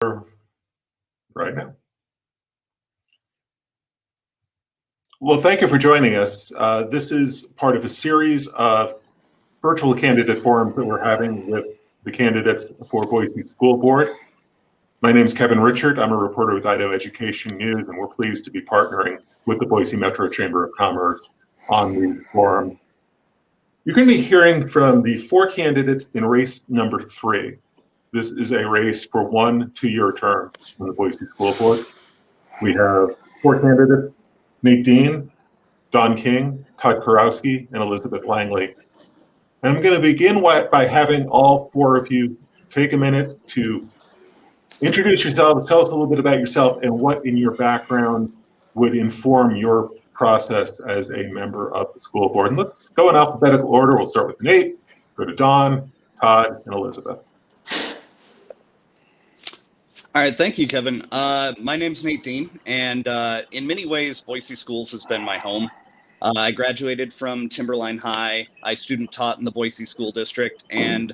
Right now. Well, thank you for joining us. This is part of a series of virtual candidate forums that we're having with the candidates for Boise School Board. My name is Kevin Richert. I'm a reporter with Idaho EdNews, and we're pleased to be partnering with the Boise Metro Chamber of Commerce on these forums. You're going to be hearing from the 4 candidates in race number 3. This is a race for 1 2-year term on the Boise School Board. We have 4 candidates: Nate Dean, Don King, Todd Korowski, and Elizabeth Langley. And I'm going to begin by having all 4 of you take a minute to introduce yourselves, tell us a little bit about yourself and what in your background would inform your process as a member of the school board. And let's go in alphabetical order. We'll start with Nate, go to Don, Todd, and Elizabeth. All right, thank you, Kevin. My name's Nate Dean, and in many ways, Boise Schools has been my home. I graduated from Timberline High. I student taught in the Boise School District and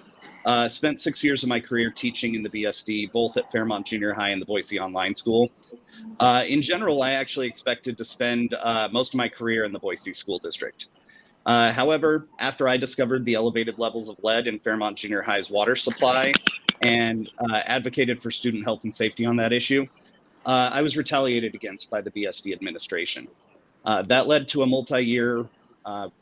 spent 6 years of my career teaching in the BSD, both at Fairmont Junior High and the Boise Online School. In general, I actually expected to spend most of my career in the Boise School District. However, after I discovered the elevated levels of lead in Fairmont Junior High's water supply and advocated for student health and safety on that issue, I was retaliated against by the BSD administration. That led to a multi-year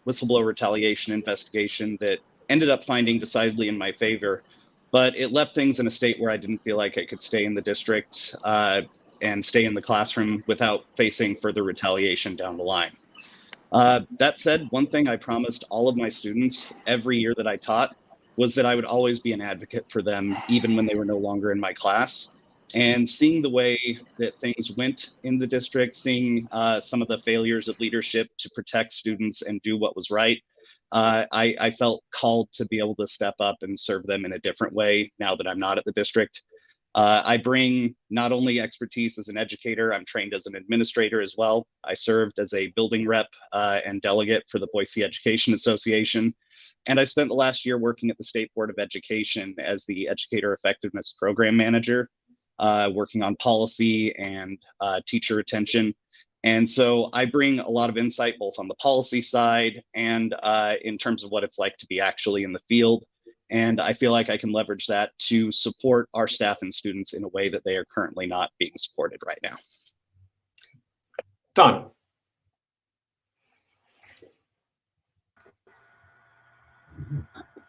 whistleblower retaliation investigation that ended up finding decidedly in my favor, but it left things in a state where I didn't feel like I could stay in the district and stay in the classroom without facing further retaliation down the line. That said, one thing I promised all of my students every year that I taught was that I would always be an advocate for them, even when they were no longer in my class. And seeing the way that things went in the district, seeing some of the failures of leadership to protect students and do what was right, I felt called to be able to step up and serve them in a different way now that I'm not at the district. I bring not only expertise as an educator, I'm trained as an administrator as well. I served as a building rep and delegate for the Boise Education Association. And I spent the last year working at the State Board of Education as the Educator Effectiveness Program Manager, working on policy and teacher retention. And so I bring a lot of insight both on the policy side and in terms of what it's like to be actually in the field. And I feel like I can leverage that to support our staff and students in a way that they are currently not being supported right now. Don.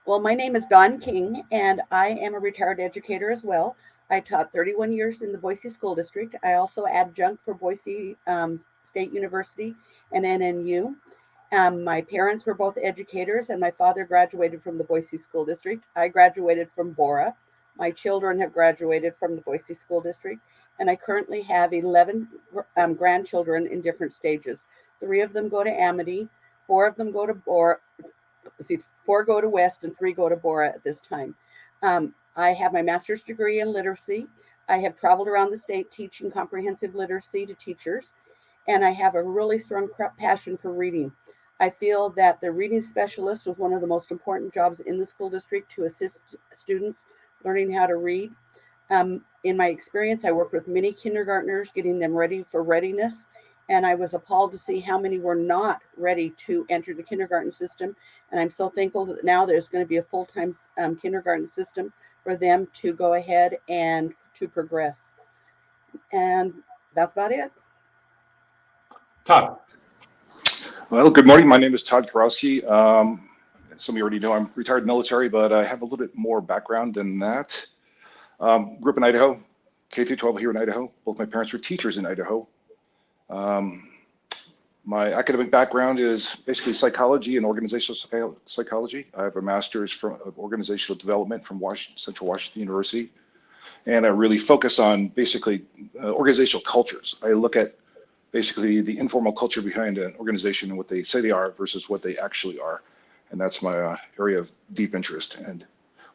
Well, my name is Don King, and I am a retired educator as well. I taught 31 years in the Boise School District. I also adjunct for Boise State University and NNU. My parents were both educators, and my father graduated from the Boise School District. I graduated from Bora. My children have graduated from the Boise School District, and I currently have 11 grandchildren in different stages. 3 of them go to Amity, 4 of them go to Bora. 4 go to West and 3 go to Bora at this time. I have my master's degree in literacy. I have traveled around the state teaching comprehensive literacy to teachers, and I have a really strong passion for reading. I feel that the reading specialist was one of the most important jobs in the school district to assist students learning how to read. In my experience, I worked with many kindergartners, getting them ready for readiness, and I was appalled to see how many were not ready to enter the kindergarten system. And I'm so thankful that now there's going to be a full-time kindergarten system for them to go ahead and to progress. And that's about it. Todd. Well, good morning. My name is Todd Korowski. Some of you already know I'm retired military, but I have a little bit more background than that. Grew up in Idaho, K through 12 here in Idaho. Both my parents were teachers in Idaho. My academic background is basically psychology and organizational psychology. I have a master's from organizational development from Central Washington University, and I really focus on basically organizational cultures. I look at basically the informal culture behind an organization and what they say they are versus what they actually are, and that's my area of deep interest. And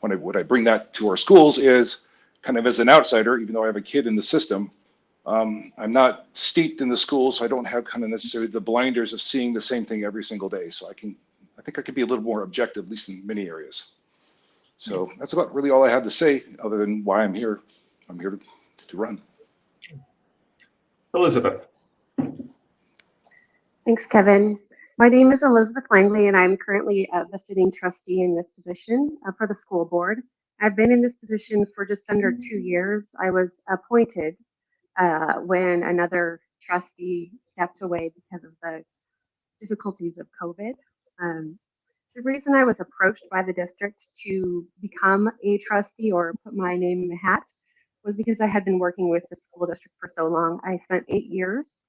what I bring that to our schools is kind of as an outsider, even though I have a kid in the system. I'm not steeped in the school, so I don't have kind of necessarily the blinders of seeing the same thing every single day. So I think I could be a little more objective, at least in many areas. So that's about really all I had to say, other than why I'm here. I'm here to to run. Elizabeth. Thanks, Kevin. My name is Elizabeth Langley, and I'm currently the sitting trustee in this position for the school board. I've been in this position for just under 2 years. I was appointed when another trustee stepped away because of the difficulties of COVID. The reason I was approached by the district to become a trustee or put my name in the hat was because I had been working with the school district for so long. I spent 8 years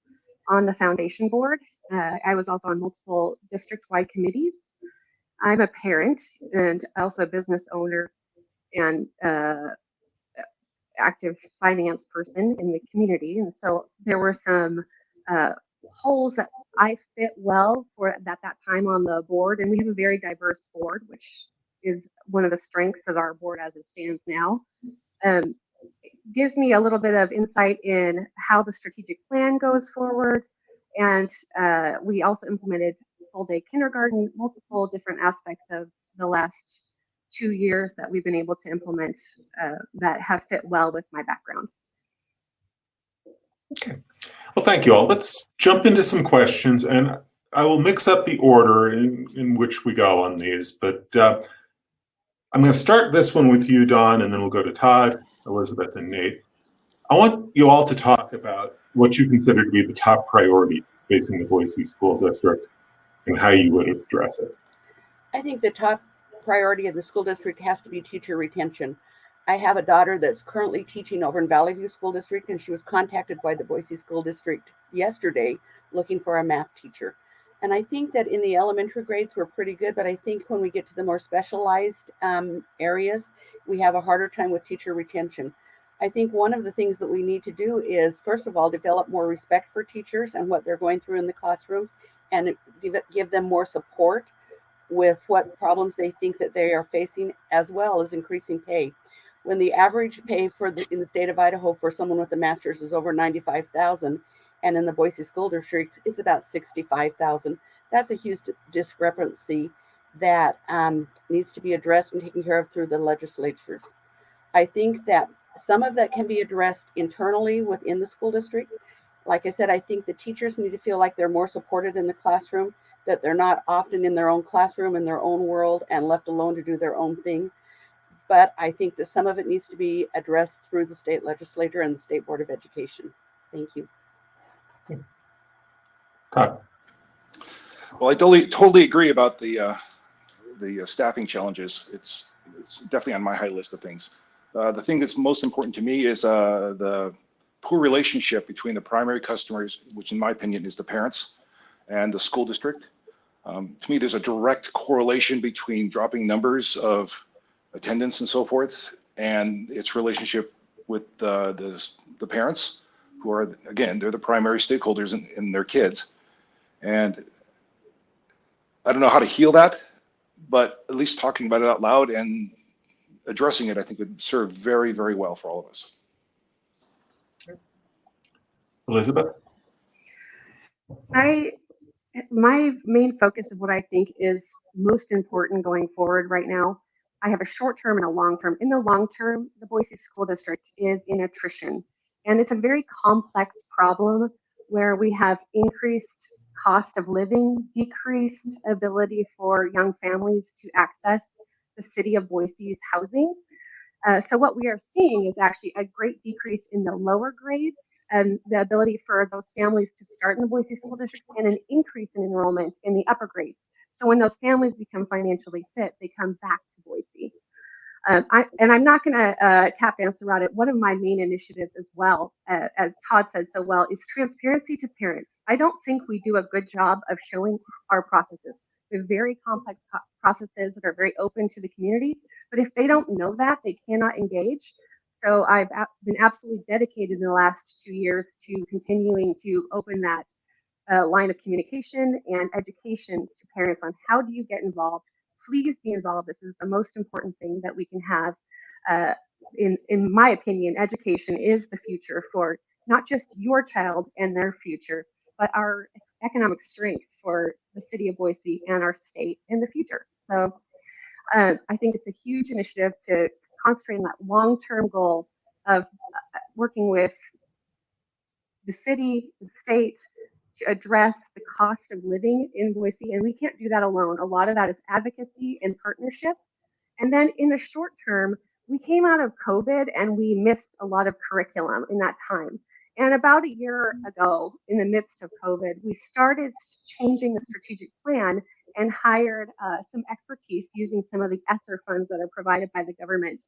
on the foundation board. I was also on multiple district-wide committees. I'm a parent and also a business owner and active finance person in the community. And so there were some holes that I fit well for at that time on the board. And we have a very diverse board, which is one of the strengths of our board as it stands now. It gives me a little bit of insight in how the strategic plan goes forward. And we also implemented full day kindergarten, multiple different aspects of the last 2 years that we've been able to implement that have fit well with my background. Okay. Well, thank you all. Let's jump into some questions, and I will mix up the order in which we go on these, but I'm going to start this one with you, Dawn, and then we'll go to Todd, Elizabeth, and Nate. I want you all to talk about what you consider to be the top priority facing the Boise School District and how you would address it. I think the top priority of the school district has to be teacher retention. I have a daughter that's currently teaching over in Valley View School District, and she was contacted by the Boise School District yesterday looking for a math teacher. And I think that in the elementary grades, we're pretty good, but I think when we get to the more specialized areas, we have a harder time with teacher retention. I think one of the things that we need to do is, first of all, develop more respect for teachers and what they're going through in the classrooms, and give them more support with what problems they think that they are facing, as well as increasing pay. When the average pay in the state of Idaho for someone with a master's is over $95,000, and in the Boise School District, it's about $65,000. That's a huge discrepancy that needs to be addressed and taken care of through the legislature. I think that some of that can be addressed internally within the school district. Like I said, I think the teachers need to feel like they're more supported in the classroom, that they're not often in their own classroom, in their own world, and left alone to do their own thing. But I think that some of it needs to be addressed through the state legislature and the State Board of Education. Thank you. Todd. Well, I totally agree about the staffing challenges. It's definitely on my high list of things. The thing that's most important to me is the poor relationship between the primary customers, which in my opinion is the parents, and the school district. To me, there's a direct correlation between dropping numbers of attendance and so forth, and its relationship with the parents, who are, again, they're the primary stakeholders in their kids. And I don't know how to heal that, but at least talking about it out loud and addressing it, I think, would serve very, very well for all of us. Elizabeth? My main focus of what I think is most important going forward right now, I have a short term and a long term. In the long term, the Boise School District is in attrition, and it's a very complex problem where we have increased cost of living, decreased ability for young families to access the city of Boise's housing. So what we are seeing is actually a great decrease in the lower grades and the ability for those families to start in the Boise School District, and an increase in enrollment in the upper grades. So when those families become financially fit, they come back to Boise. I'm not going to tap dance around it. One of my main initiatives as well, as Todd said so well, is transparency to parents. I don't think we do a good job of showing our processes. They're very complex processes that are very open to the community, but if they don't know that, they cannot engage. So I've been absolutely dedicated in the last 2 years to continuing to open that line of communication and education to parents on how do you get involved. Please be involved. This is the most important thing that we can have. In my opinion, education is the future for not just your child and their future, but our economic strength for the city of Boise and our state in the future. So I think it's a huge initiative to concentrate on that long-term goal of working with the city, the state, to address the cost of living in Boise. And we can't do that alone. A lot of that is advocacy and partnership. And then in the short term, we came out of COVID and we missed a lot of curriculum in that time. And about a year ago, in the midst of COVID, we started changing the strategic plan and hired some expertise using some of the ESSER funds that are provided by the government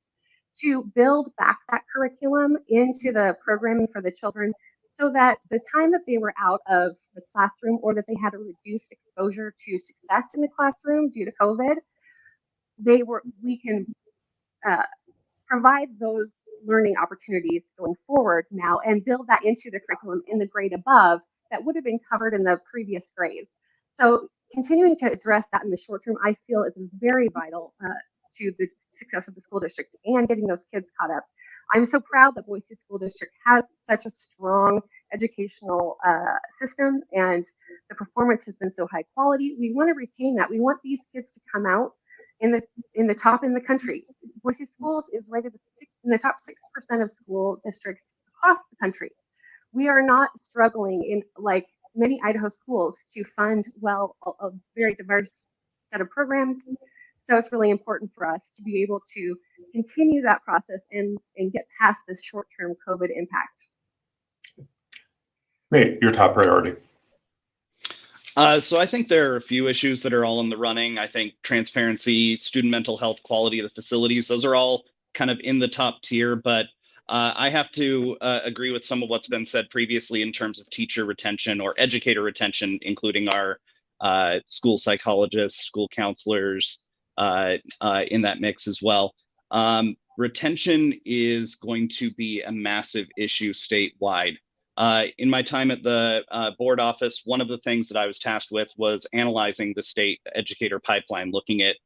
to build back that curriculum into the programming for the children, so that the time that they were out of the classroom or that they had a reduced exposure to success in the classroom due to COVID, we can provide those learning opportunities going forward now and build that into the curriculum in the grade above that would have been covered in the previous grades. So continuing to address that in the short term, I feel is very vital to the success of the school district and getting those kids caught up. I'm so proud that Boise School District has such a strong educational system, and the performance has been so high quality. We want to retain that. We want these kids to come out in the top in the country. Boise Schools is rated in the top 6% of school districts across the country. We are not struggling in like many Idaho schools to fund a very diverse set of programs. So it's really important for us to be able to continue that process and get past this short-term COVID impact. Nate, your top priority. So I think there are a few issues that are all in the running. I think transparency, student mental health, quality of the facilities, those are all kind of in the top tier, but I have to agree with some of what's been said previously in terms of teacher retention or educator retention, including our school psychologists, school counselors in that mix as well. Retention is going to be a massive issue statewide. In my time at the board office, one of the things that I was tasked with was analyzing the state educator pipeline, looking at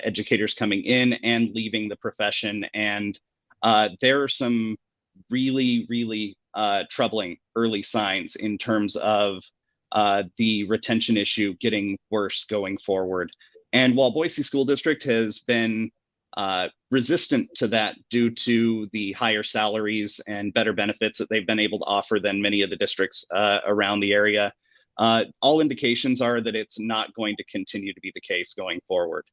educators coming in and leaving the profession. And there are some really, really troubling early signs in terms of the retention issue getting worse going forward. And while Boise School District has been resistant to that due to the higher salaries and better benefits that they've been able to offer than many of the districts around the area, all indications are that it's not going to continue to be the case going forward.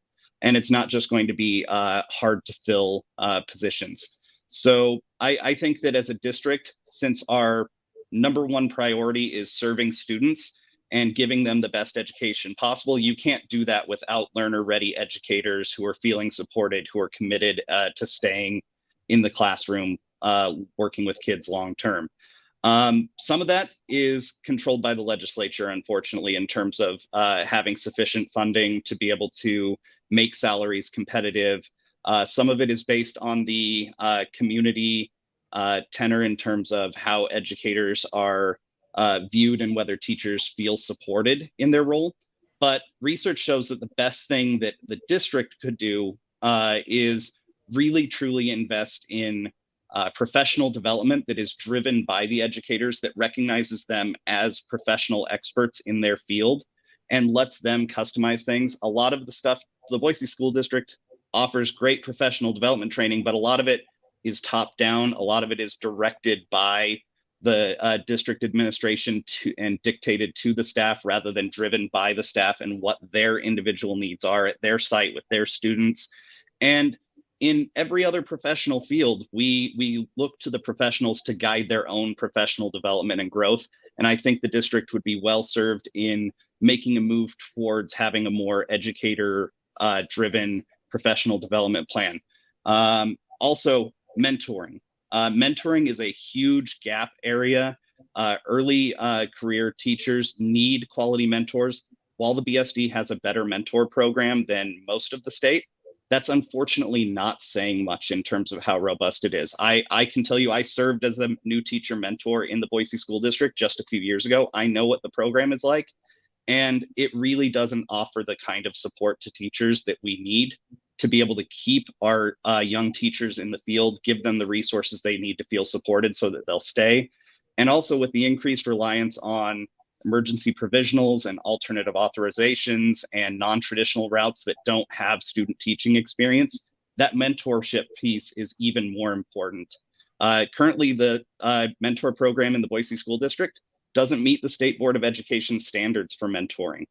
And it's not just going to be hard to fill positions. So I think that as a district, since our number one priority is serving students and giving them the best education possible, you can't do that without learner-ready educators who are feeling supported, who are committed to staying in the classroom, working with kids long-term. Some of that is controlled by the legislature, unfortunately, in terms of having sufficient funding to be able to make salaries competitive. Some of it is based on the community tenor in terms of how educators are viewed and whether teachers feel supported in their role. But research shows that the best thing that the district could do is really truly invest in professional development that is driven by the educators, that recognizes them as professional experts in their field and lets them customize things. A lot of the stuff, the Boise School District offers great professional development training, but a lot of it is top down. A lot of it is directed by the district administration and dictated to the staff rather than driven by the staff and what their individual needs are at their site with their students. And in every other professional field, we look to the professionals to guide their own professional development and growth. And I think the district would be well served in making a move towards having a more educator driven professional development plan. Also, mentoring. Mentoring is a huge gap area. Early career teachers need quality mentors. While the BSD has a better mentor program than most of the state, that's unfortunately not saying much in terms of how robust it is. I can tell you, I served as a new teacher mentor in the Boise School District just a few years ago. I know what the program is like, and it really doesn't offer the kind of support to teachers that we need to be able to keep our young teachers in the field, give them the resources they need to feel supported so that they'll stay. And also with the increased reliance on emergency provisionals and alternative authorizations and non-traditional routes that don't have student teaching experience, that mentorship piece is even more important. Currently, the mentor program in the Boise School District doesn't meet the State Board of Education standards for mentoring.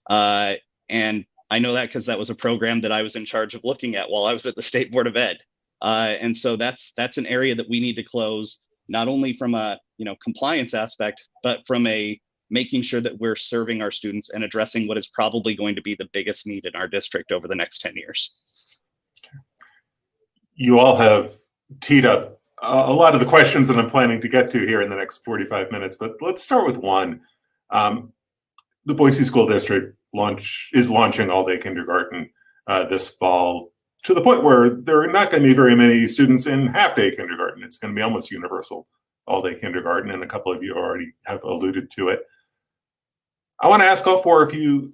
And I know that because that was a program that I was in charge of looking at while I was at the State Board of Ed. And so that's an area that we need to close, not only from a compliance aspect, but from a making sure that we're serving our students and addressing what is probably going to be the biggest need in our district over the next 10 years. You all have teed up a lot of the questions that I'm planning to get to here in the next 45 minutes, but let's start with one. The Boise School District is launching all-day kindergarten this fall, to the point where there are not going to be very many students in half-day kindergarten. It's going to be almost universal all-day kindergarten, and a couple of you already have alluded to it. I want to ask all four of you,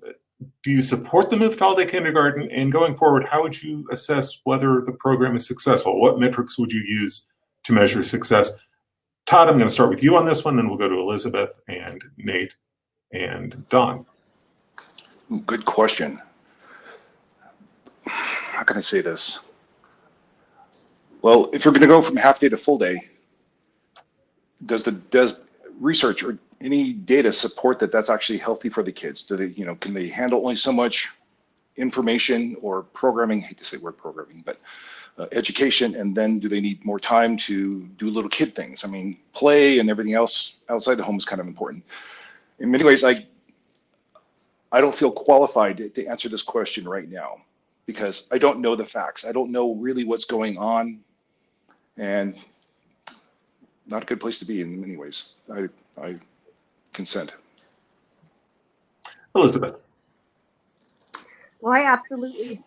do you support the move to all-day kindergarten? And going forward, how would you assess whether the program is successful? What metrics would you use to measure success? Todd, I'm going to start with you on this one, then we'll go to Elizabeth and Nate and Dawn. Good question. How can I say this? Well, if you're going to go from half day to full day, does research or any data support that that's actually healthy for the kids? Do they, can they handle only so much information or programming? I hate to say word programming, but education, and then do they need more time to do little kid things? I mean, play and everything else outside the home is kind of important. In many ways, I don't feel qualified to answer this question right now because I don't know the facts. I don't know really what's going on, and not a good place to be in many ways. I consent. Elizabeth. Well, I absolutely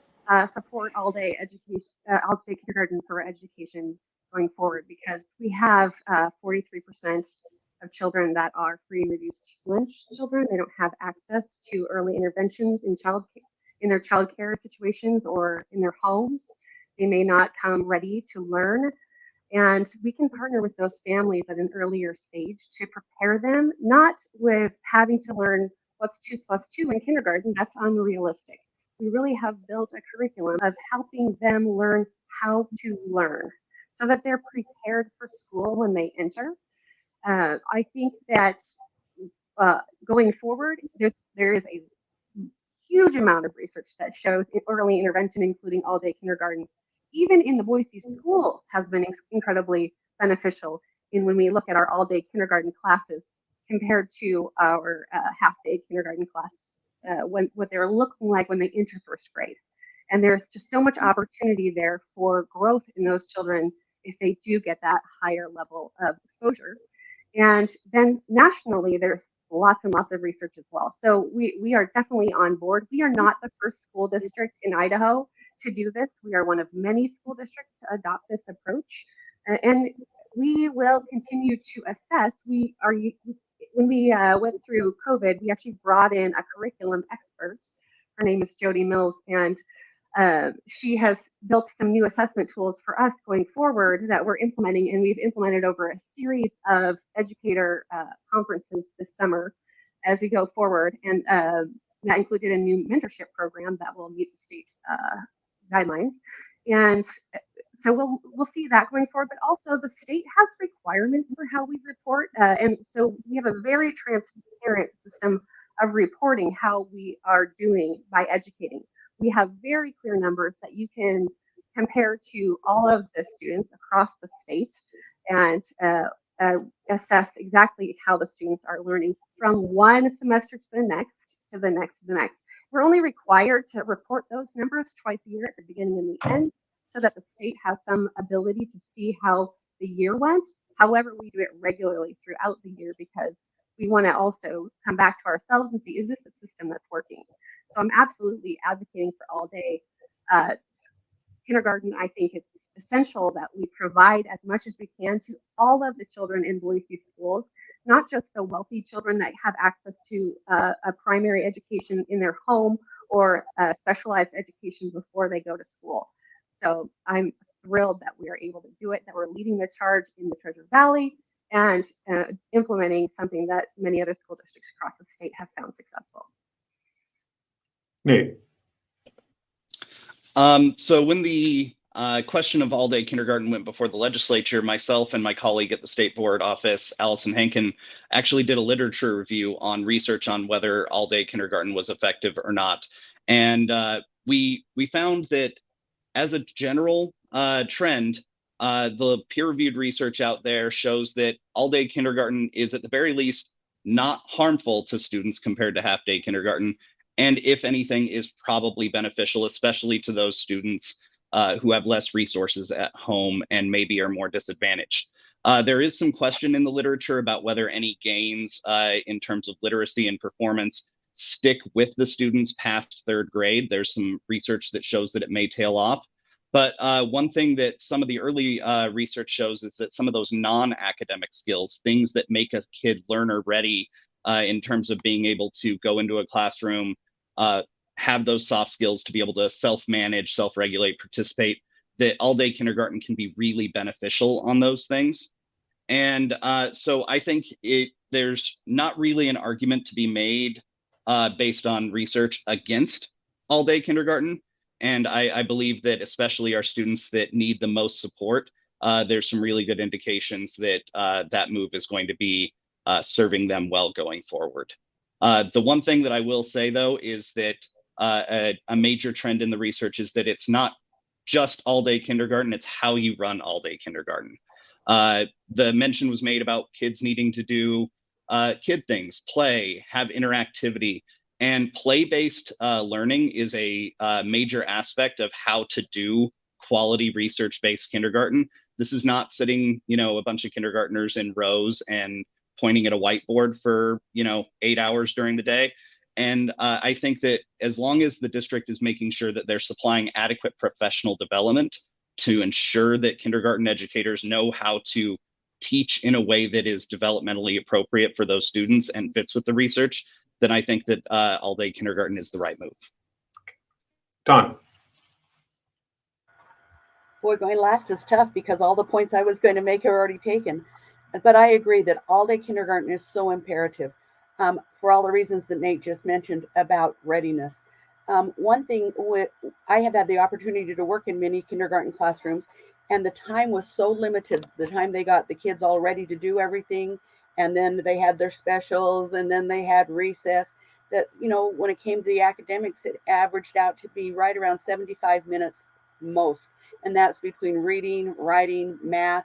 support all-day education, all-day kindergarten for education going forward, because we have 43% of children that are free and reduced lunch children. They don't have access to early interventions in their child care situations or in their homes. They may not come ready to learn. And we can partner with those families at an earlier stage to prepare them, not with having to learn what's 2 + 2 in kindergarten. That's unrealistic. We really have built a curriculum of helping them learn how to learn so that they're prepared for school when they enter. I think that going forward, there is a huge amount of research that shows early intervention, including all-day kindergarten, even in the Boise schools, has been incredibly beneficial in when we look at our all-day kindergarten classes compared to our half-day kindergarten class, what they're looking like when they enter first grade. And there's just so much opportunity there for growth in those children if they do get that higher level of exposure. And then nationally, there's lots and lots of research as well. So we are definitely on board. We are not the first school district in Idaho to do this. We are one of many school districts to adopt this approach. And we will continue to assess. When we went through COVID, we actually brought in a curriculum expert. Her name is Jody Mills, and she has built some new assessment tools for us going forward that we're implementing, and we've implemented over a series of educator conferences this summer as we go forward. And that included a new mentorship program that will meet the state guidelines. And so we'll see that going forward, but also the state has requirements for how we report. And so we have a very transparent system of reporting how we are doing by educating. We have very clear numbers that you can compare to all of the students across the state and assess exactly how the students are learning from one semester to the next, to the next, to the next. We're only required to report those numbers twice a year at the beginning and the end so that the state has some ability to see how the year went. However, we do it regularly throughout the year because we want to also come back to ourselves and see, is this a system that's working? So I'm absolutely advocating for all day kindergarten. I think it's essential that we provide as much as we can to all of the children in Boise schools, not just the wealthy children that have access to a primary education in their home or specialized education before they go to school. So I'm thrilled that we are able to do it, that we're leading the charge in the Treasure Valley and implementing something that many other school districts across the state have found successful. Nate. So when the question of all-day kindergarten went before the legislature, myself and my colleague at the State Board office, Allison Henkin, actually did a literature review on research on whether all-day kindergarten was effective or not. And we found that as a general trend, the peer-reviewed research out there shows that all-day kindergarten is at the very least not harmful to students compared to half-day kindergarten, and if anything is probably beneficial, especially to those students who have less resources at home and maybe are more disadvantaged. There is some question in the literature about whether any gains in terms of literacy and performance stick with the students past third grade. There's some research that shows that it may tail off. But one thing that some of the early research shows is that some of those non-academic skills, things that make a kid learner ready in terms of being able to go into a classroom, have those soft skills to be able to self-manage, self-regulate, participate, that all-day kindergarten can be really beneficial on those things. And so I think there's not really an argument to be made based on research against all-day kindergarten. And I believe that especially our students that need the most support, there's some really good indications that that move is going to be serving them well going forward. The one thing that I will say, though, is that a major trend in the research is that it's not just all-day kindergarten, it's how you run all-day kindergarten. The mention was made about kids needing to do kid things, play, have interactivity. And play-based learning is a major aspect of how to do quality research-based kindergarten. This is not sitting, a bunch of kindergartners in rows and pointing at a whiteboard for, 8 hours during the day. And I think that as long as the district is making sure that they're supplying adequate professional development to ensure that kindergarten educators know how to teach in a way that is developmentally appropriate for those students and fits with the research, then I think that all-day kindergarten is the right move. Don. Boy, going last is tough because all the points I was going to make are already taken. But I agree that all-day kindergarten is so imperative for all the reasons that Nate just mentioned about readiness. One thing, I have had the opportunity to work in many kindergarten classrooms, and the time was so limited. The time they got the kids all ready to do everything, and then they had their specials, and then they had recess, that, when it came to the academics, it averaged out to be right around 75 minutes most. And that's between reading, writing, math,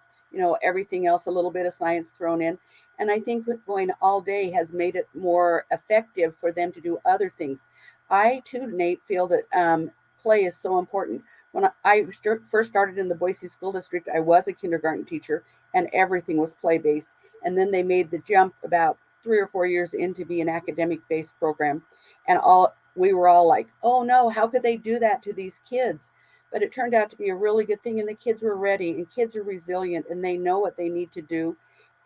everything else, a little bit of science thrown in. And I think with going all day has made it more effective for them to do other things. I too, Nate, feel that play is so important. When I first started in the Boise School District, I was a kindergarten teacher and everything was play-based. And then they made the jump about 3 or 4 years into be an academic-based program. And we were all like, oh no, how could they do that to these kids? But it turned out to be a really good thing, and the kids were ready, and kids are resilient, and they know what they need to do.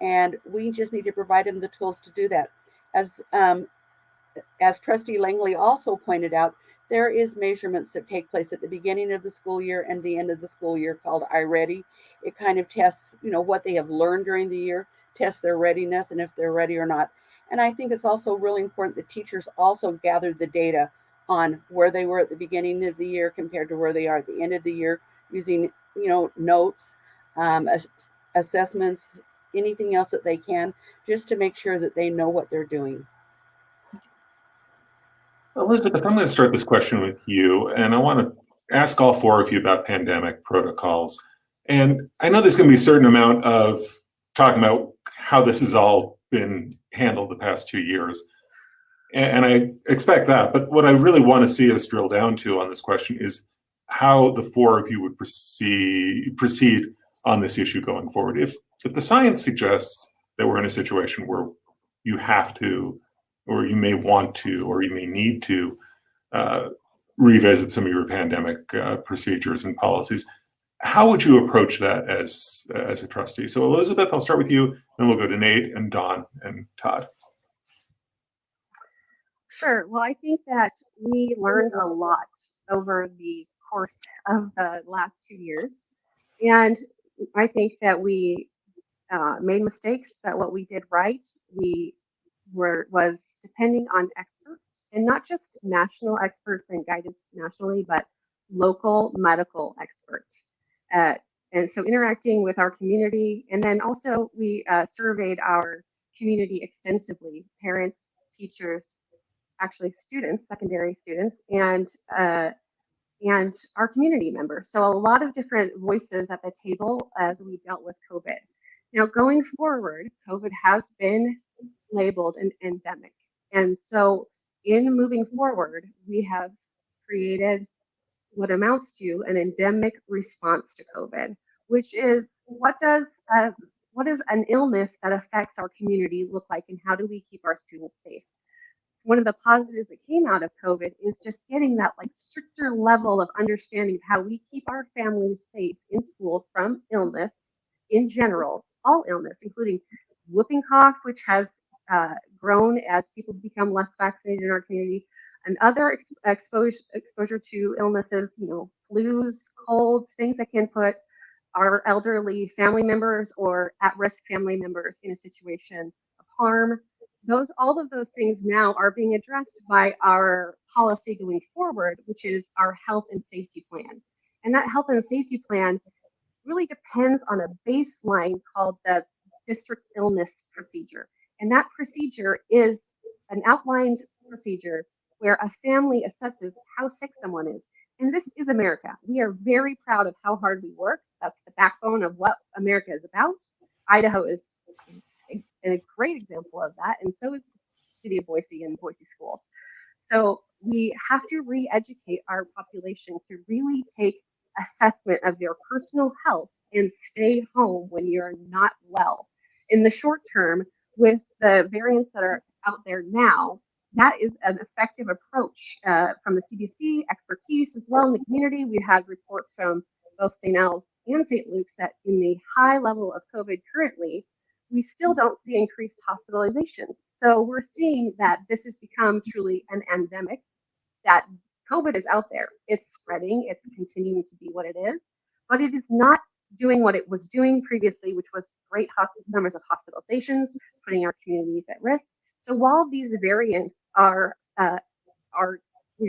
And we just need to provide them the tools to do that. As Trustee Langley also pointed out, there is measurements that take place at the beginning of the school year and the end of the school year called iReady. It kind of tests, what they have learned during the year, tests their readiness and if they're ready or not. And I think it's also really important that teachers also gather the data on where they were at the beginning of the year compared to where they are at the end of the year, using, notes, assessments, anything else that they can, just to make sure that they know what they're doing. Elizabeth, I'm going to start this question with you, and I want to ask all four of you about pandemic protocols. And I know there's going to be a certain amount of talking about how this has all been handled the past 2 years. And I expect that. But what I really want to see us drill down to on this question is how the four of you would proceed on this issue going forward. If the science suggests that we're in a situation where you have to, or you may want to, or you may need to revisit some of your pandemic procedures and policies, how would you approach that as a trustee? So Elizabeth, I'll start with you, then we'll go to Nate and Don and Todd. Sure. Well, I think that we learned a lot over the course of the last 2 years. And I think that we made mistakes, that what we did right, was depending on experts, and not just national experts and guidance nationally, but local medical experts. And so interacting with our community, and then also we surveyed our community extensively, parents, teachers, actually students, secondary students, and our community members. So a lot of different voices at the table as we dealt with COVID. Now, going forward, COVID has been labeled an endemic. And so in moving forward, we have created what amounts to an endemic response to COVID, which is what does an illness that affects our community look like, and how do we keep our students safe? One of the positives that came out of COVID is just getting that like stricter level of understanding of how we keep our families safe in school from illness in general, all illness, including whooping cough, which has grown as people become less vaccinated in our community, and other exposure to illnesses, flus, colds, things that can put our elderly family members or at-risk family members in a situation of harm. All of those things now are being addressed by our policy going forward, which is our health and safety plan. And that health and safety plan really depends on a baseline called the district illness procedure. And that procedure is an outlined procedure where a family assesses how sick someone is. And this is America. We are very proud of how hard we work. That's the backbone of what America is about. Idaho is a great example of that, and so is the city of Boise and Boise schools. So we have to re-educate our population to really take assessment of your personal health and stay home when you're not well. In the short term, with the variants that are out there now, that is an effective approach from the CDC, expertise as well in the community. We had reports from both St. Al's and St. Luke's that in the high level of COVID currently, we still don't see increased hospitalizations. So we're seeing that this has become truly an endemic, that COVID is out there. It's spreading, it's continuing to be what it is, but it is not doing what it was doing previously, which was great numbers of hospitalizations, putting our communities at risk. So while these variants we're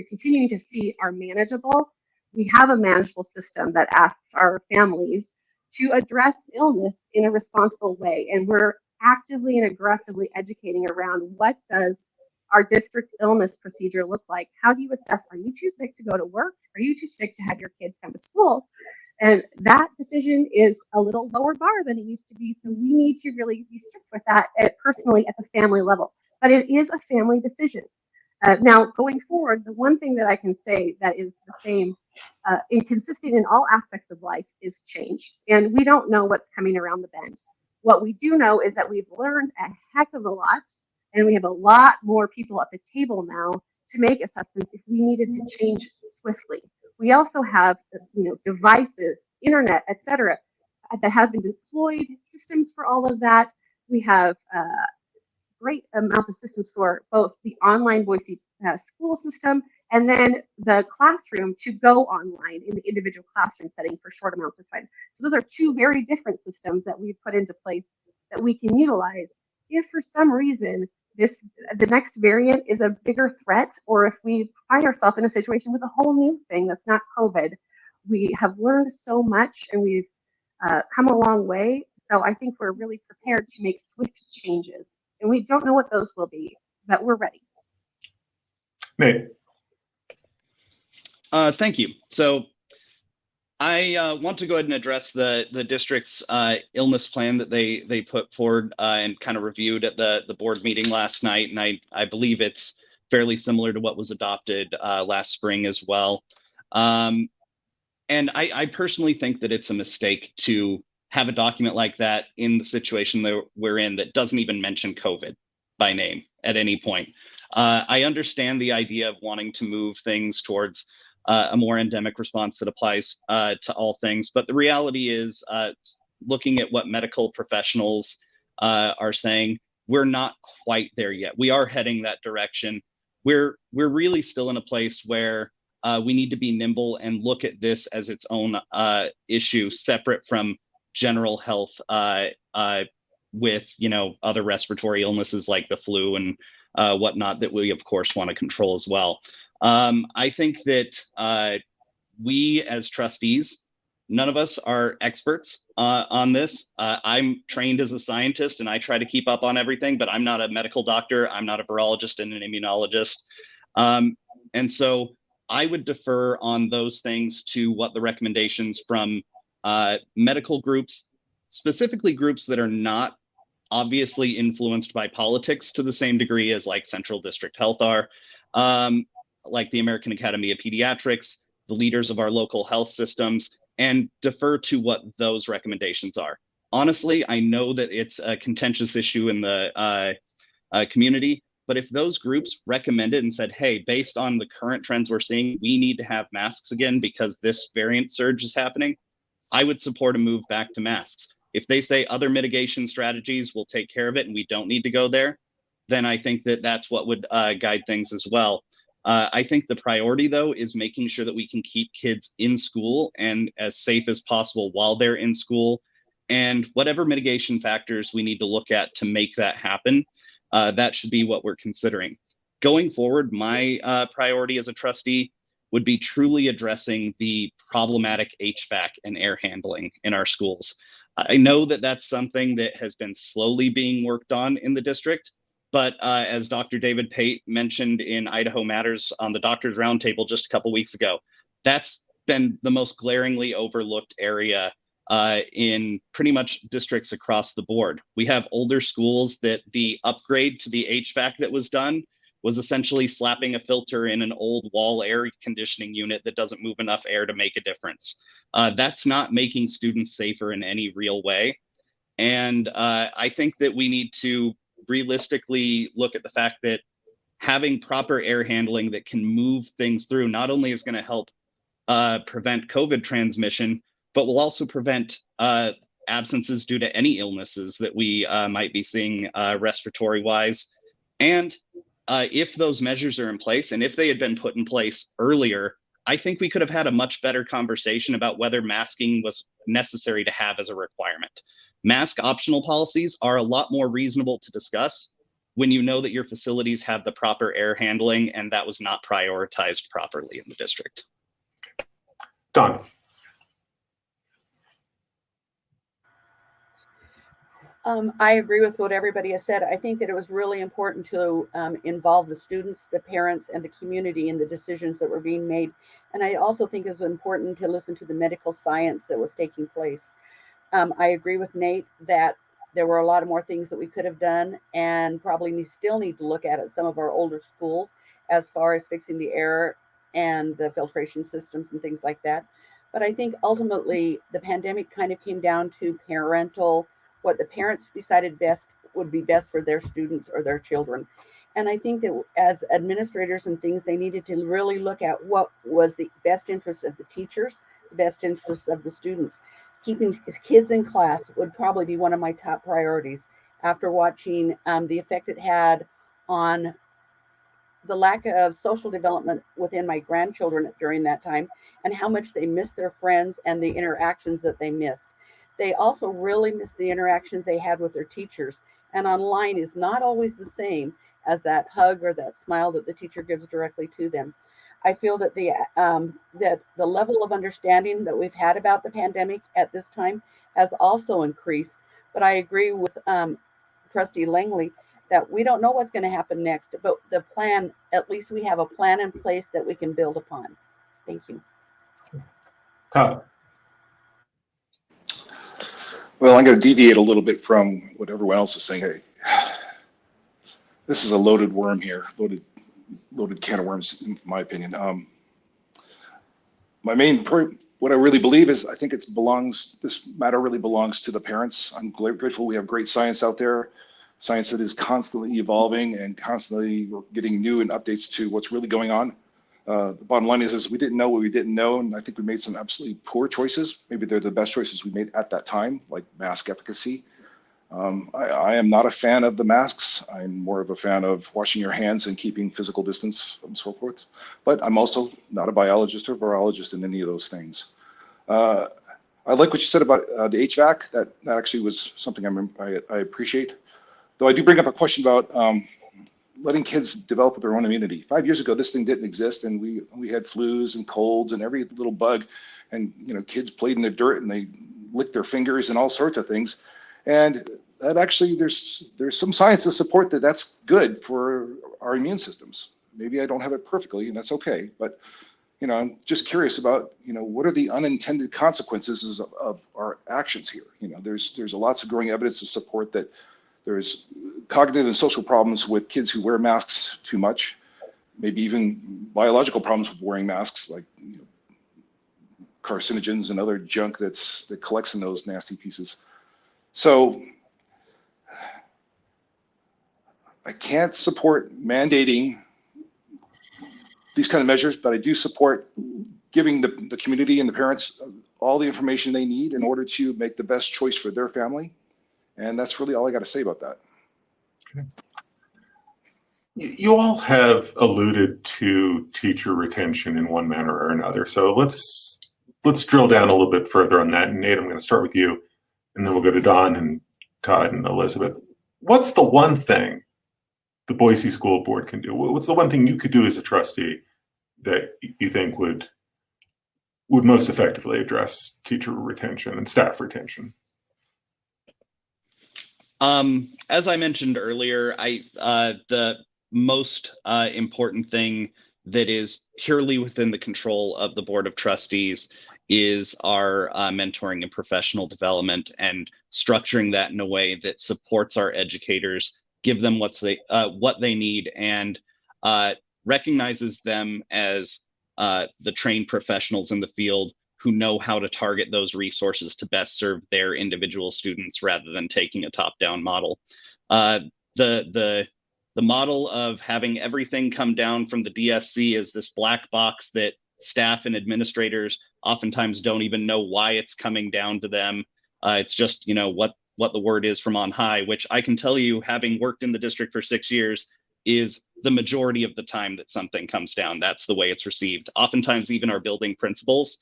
continuing to see are manageable, we have a manageable system that asks our families to address illness in a responsible way. And we're actively and aggressively educating around what does our district illness procedure look like? How do you assess, are you too sick to go to work? Are you too sick to have your kids come to school? And that decision is a little lower bar than it used to be. So we need to really be strict with that personally at the family level. But it is a family decision. Now, going forward, the one thing that I can say that is the same, inconsistent in all aspects of life, is change. And we don't know what's coming around the bend. What we do know is that we've learned a heck of a lot, and we have a lot more people at the table now to make assessments if we needed to change swiftly. We also have, devices, internet, et cetera, that have been deployed, systems for all of that. We have great amounts of systems for both the online Boise school system and then the classroom to go online in the individual classroom setting for short amounts of time. So those are two very different systems that we've put into place that we can utilize if for some reason the next variant is a bigger threat, or if we find ourselves in a situation with a whole new thing that's not COVID. We have learned so much and we've come a long way. So I think we're really prepared to make swift changes. And we don't know what those will be, but we're ready. Nate. Thank you. So I want to go ahead and address the district's illness plan that they put forward and kind of reviewed at the board meeting last night. And I believe it's fairly similar to what was adopted last spring as well. And I personally think that it's a mistake to have a document like that in the situation that we're in that doesn't even mention COVID by name at any point. I understand the idea of wanting to move things towards a more endemic response that applies to all things. But the reality is, looking at what medical professionals are saying, we're not quite there yet. We are heading that direction. We're really still in a place where we need to be nimble and look at this as its own issue, separate from general health with other respiratory illnesses like the flu and whatnot that we of course want to control as well. I think that we as trustees none of us are experts on this. I'm trained as a scientist and I try to keep up on everything, but I'm not a medical doctor. I'm not a virologist and an immunologist. And so I would defer on those things to what the recommendations from medical groups, specifically groups that are not obviously influenced by politics to the same degree as like Central District Health are, like the American Academy of Pediatrics, the leaders of our local health systems, and defer to what those recommendations are. Honestly, I know that it's a contentious issue in the community, but if those groups recommended and said, hey, based on the current trends we're seeing, we need to have masks again because this variant surge is happening, I would support a move back to masks. If they say other mitigation strategies will take care of it and we don't need to go there, then I think that that's what would guide things as well. I think the priority, though, is making sure that we can keep kids in school and as safe as possible while they're in school. And whatever mitigation factors we need to look at to make that happen, that should be what we're considering. Going forward, my priority as a trustee would be truly addressing the problematic HVAC and air handling in our schools. I know that that's something that has been slowly being worked on in the district, but as Dr. David Pate mentioned in Idaho Matters on the Doctors Roundtable just a couple weeks ago, that's been the most glaringly overlooked area in pretty much districts across the board. We have older schools that the upgrade to the HVAC that was done was essentially slapping a filter in an old wall air conditioning unit that doesn't move enough air to make a difference. That's not making students safer in any real way. And I think that we need to realistically look at the fact that having proper air handling that can move things through not only is going to help prevent COVID transmission, but will also prevent absences due to any illnesses that we might be seeing respiratory wise. And if those measures are in place and if they had been put in place earlier, I think we could have had a much better conversation about whether masking was necessary to have as a requirement. Mask optional policies are a lot more reasonable to discuss when you know that your facilities have the proper air handling and that was not prioritized properly in the district. Don. I agree with what everybody has said. I think that it was really important to involve the students, the parents, and the community in the decisions that were being made. And I also think it was important to listen to the medical science that was taking place. I agree with Nate that there were a lot of more things that we could have done and probably still need to look at some of our older schools as far as fixing the air and the filtration systems and things like that. But I think ultimately the pandemic kind of came down to what the parents decided would be best for their students or their children. And I think that as administrators and things, they needed to really look at what was the best interest of the teachers, the best interest of the students. Keeping kids in class would probably be one of my top priorities after watching the effect it had on the lack of social development within my grandchildren during that time and how much they missed their friends and the interactions that they missed. They also really missed the interactions they had with their teachers. And online is not always the same as that hug or that smile that the teacher gives directly to them. I feel that the level of understanding that we've had about the pandemic at this time has also increased. But I agree with Trustee Langley that we don't know what's going to happen next, but the plan, at least we have a plan in place that we can build upon. Thank you. Todd. Well, I'm going to deviate a little bit from what everyone else is saying. Hey, this is a loaded worm here, loaded can of worms, in my opinion. What I really believe is I think this matter really belongs to the parents. I'm grateful we have great science out there, science that is constantly evolving and constantly getting new and updates to what's really going on. The bottom line is we didn't know what we didn't know, and I think we made some absolutely poor choices. Maybe they're the best choices we made at that time, like mask efficacy. I am not a fan of the masks. I'm more of a fan of washing your hands and keeping physical distance and so forth. But I'm also not a biologist or virologist in any of those things. I like what you said about the HVAC. That actually was something I appreciate. Though I do bring up a question about letting kids develop their own immunity. 5 years ago, this thing didn't exist, and we had flus and colds and every little bug, and kids played in the dirt and they licked their fingers and all sorts of things. And that actually, there's some science to support that that's good for our immune systems. Maybe I don't have it perfectly, and that's okay. But I'm just curious about what are the unintended consequences of our actions here. There's lots of growing evidence to support that there's cognitive and social problems with kids who wear masks too much, maybe even biological problems with wearing masks, like carcinogens and other junk that collects in those nasty pieces. So I can't support mandating these kind of measures, but I do support giving the community and the parents all the information they need in order to make the best choice for their family. And that's really all I got to say about that. Okay. You all have alluded to teacher retention in one manner or another. So let's drill down a little bit further on that. And Nate, I'm going to start with you, and then we'll go to Don and Todd and Elizabeth. What's the one thing the Boise School Board can do? What's the one thing you could do as a trustee that you think would most effectively address teacher retention and staff retention? As I mentioned earlier, the most important thing that is purely within the control of the Board of Trustees is our mentoring and professional development, and structuring that in a way that supports our educators, give them what they need, and recognizes them as the trained professionals in the field who know how to target those resources to best serve their individual students, rather than taking a top-down model. The model of having everything come down from the DSC is this black box that staff and administrators oftentimes don't even know why it's coming down to them. It's just, what the word is from on high, which I can tell you, having worked in the district for 6 years, is the majority of the time that something comes down, that's the way it's received. Oftentimes, even our building principals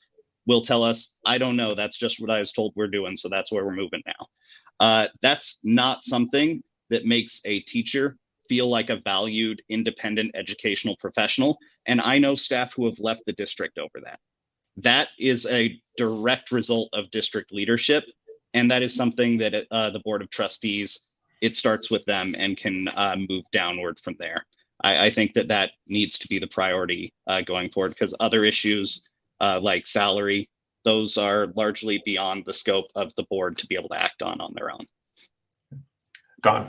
will tell us, I don't know, that's just what I was told we're doing, so that's where we're moving now. That's not something that makes a teacher feel like a valued, independent educational professional. And I know staff who have left the district over that. That is a direct result of district leadership. And that is something that the Board of Trustees, it starts with them and can move downward from there. I think that needs to be the priority going forward, because other issues like salary, those are largely beyond the scope of the board to be able to act on their own. Don.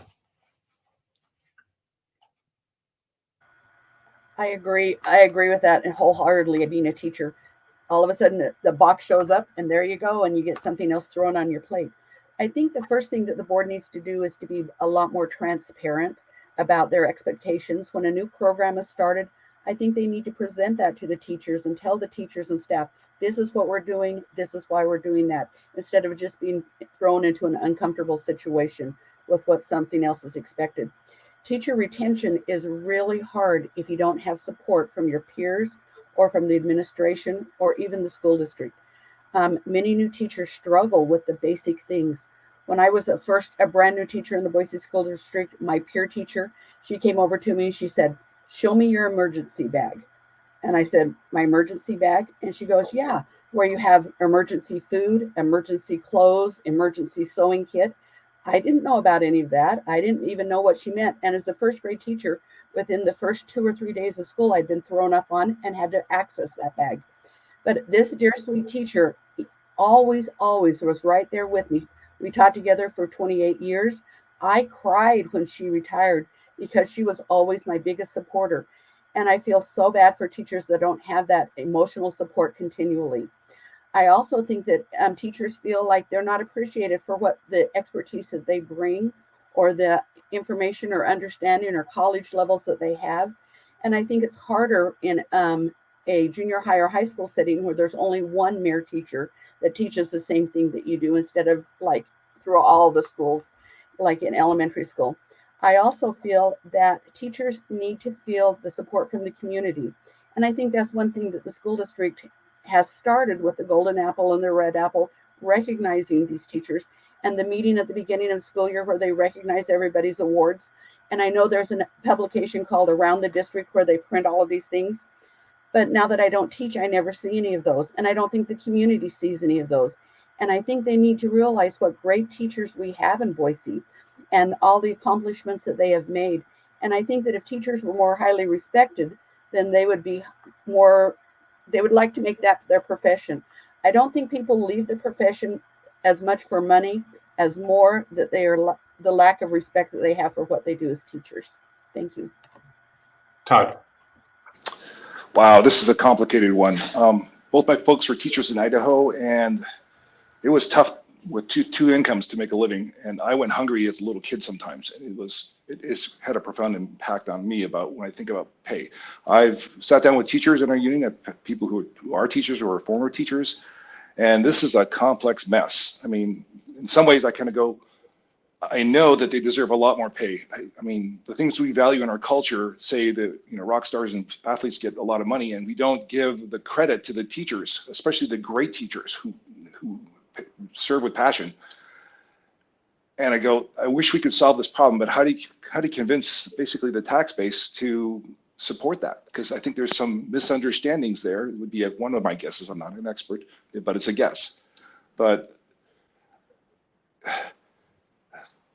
I agree with that, and wholeheartedly. Being a teacher, all of a sudden the box shows up and there you go, and you get something else thrown on your plate. I think the first thing that the board needs to do is to be a lot more transparent about their expectations. When a new program is started, I think they need to present that to the teachers and tell the teachers and staff, this is what we're doing, this is why we're doing that, instead of just being thrown into an uncomfortable situation with what something else is expected. Teacher retention is really hard if you don't have support from your peers or from the administration or even the school district. Many new teachers struggle with the basic things. When I was a brand new teacher in the Boise School District, my peer teacher, she came over to me and she said, show me your emergency bag. And I said, my emergency bag? And she goes, yeah, where you have emergency food, emergency clothes, emergency sewing kit. I didn't know about any of that. I didn't even know what she meant. And as a first grade teacher, within the first 2 or 3 days of school, I'd been thrown up on and had to access that bag. But this dear sweet teacher always was right there with me. We taught together for 28 years. I cried when she retired because she was always my biggest supporter. And I feel so bad for teachers that don't have that emotional support continually. I also think that teachers feel like they're not appreciated for what the expertise that they bring, or the information or understanding or college levels that they have. And I think it's harder in a junior high or high school setting where there's only one mere teacher that teaches the same thing that you do, instead of like through all the schools, like in elementary school. I also feel that teachers need to feel the support from the community. And I think that's one thing that the school district has started with the Golden Apple and the Red Apple, recognizing these teachers, and the meeting at the beginning of the school year where they recognize everybody's awards. And I know there's a publication called Around the District where they print all of these things. But now that I don't teach, I never see any of those. And I don't think the community sees any of those. And I think they need to realize what great teachers we have in Boise and all the accomplishments that they have made. And I think that if teachers were more highly respected, then they would like to make that their profession. I don't think people leave the profession as much for money as more that they are the lack of respect that they have for what they do as teachers. Thank you. Todd. Wow, this is a complicated one. Both my folks were teachers in Idaho, and it was tough with two incomes to make a living. And I went hungry as a little kid sometimes. And it had a profound impact on me about when I think about pay. I've sat down with teachers in our union, people who are teachers or are former teachers, and this is a complex mess. I mean, in some ways I kind of go, I know that they deserve a lot more pay. I mean, the things we value in our culture say that, you know, rock stars and athletes get a lot of money, and we don't give the credit to the teachers, especially the great teachers who serve with passion. And I go, I wish we could solve this problem, but how do you convince basically the tax base to support that? Because I think there's some misunderstandings there. It would be one of my guesses. I'm not an expert, but it's a guess. But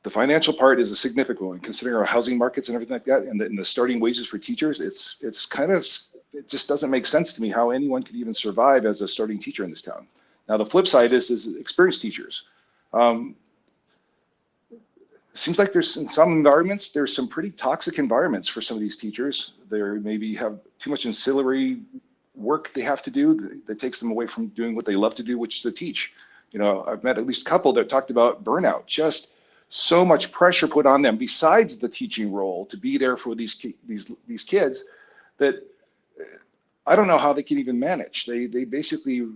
the financial part is a significant one, considering our housing markets and everything like that, and the starting wages for teachers. It's kind of, it just doesn't make sense to me how anyone could even survive as a starting teacher in this town. Now the flip side is experienced teachers. Seems like there's, in some environments, there's some pretty toxic environments for some of these teachers. They maybe have too much ancillary work they have to do that takes them away from doing what they love to do, which is to teach. You know, I've met at least a couple that talked about burnout, just so much pressure put on them besides the teaching role to be there for these kids that I don't know how they can even manage. They basically